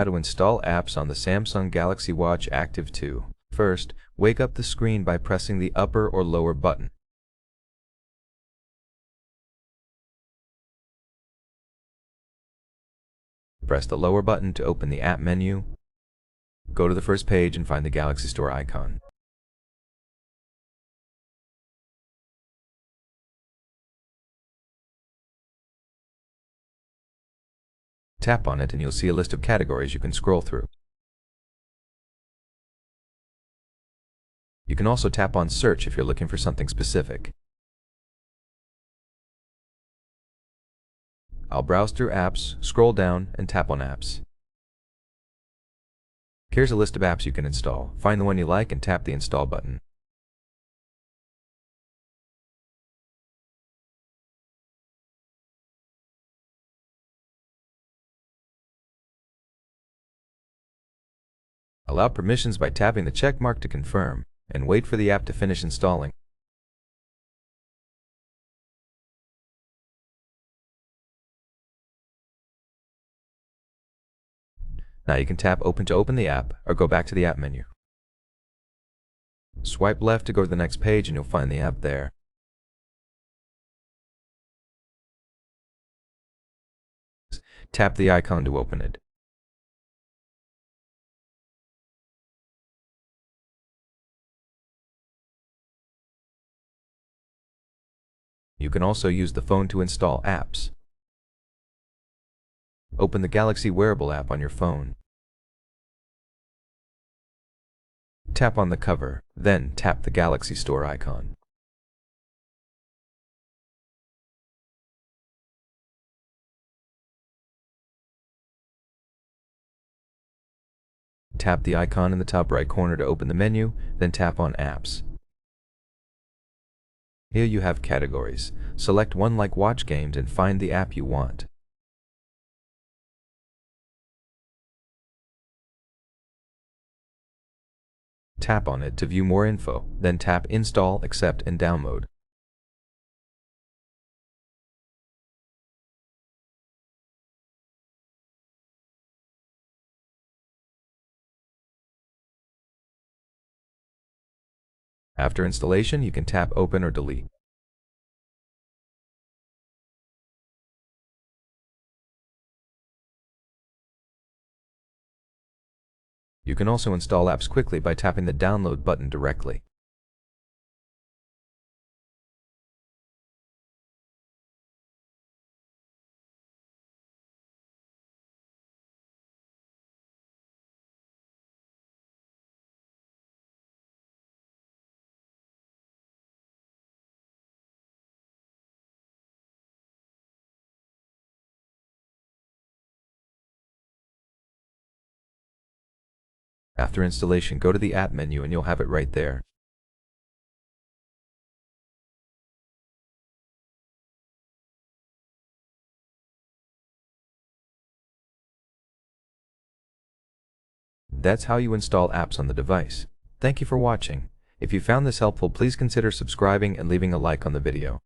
How to install apps on the Samsung Galaxy Watch Active 2. First, wake up the screen by pressing the upper or lower button. Press the lower button to open the app menu. Go to the first page and find the Galaxy Store icon. Tap on it and you'll see a list of categories you can scroll through. You can also tap on Search if you're looking for something specific. I'll browse through apps, scroll down, and tap on Apps. Here's a list of apps you can install. Find the one you like and tap the Install button. Allow permissions by tapping the check mark to confirm, and wait for the app to finish installing. Now you can tap Open to open the app, or go back to the app menu. Swipe left to go to the next page and you'll find the app there. Tap the icon to open it. You can also use the phone to install apps. Open the Galaxy Wearable app on your phone. Tap on the cover, then tap the Galaxy Store icon. Tap the icon in the top right corner to open the menu, then tap on Apps. Here you have categories. Select one like watch games and find the app you want. Tap on it to view more info, then tap Install, Accept, and Download. After installation, you can tap Open or Delete. You can also install apps quickly by tapping the Download button directly. After installation, go to the app menu and you'll have it right there. That's how you install apps on the device. Thank you for watching. If you found this helpful, please consider subscribing and leaving a like on the video.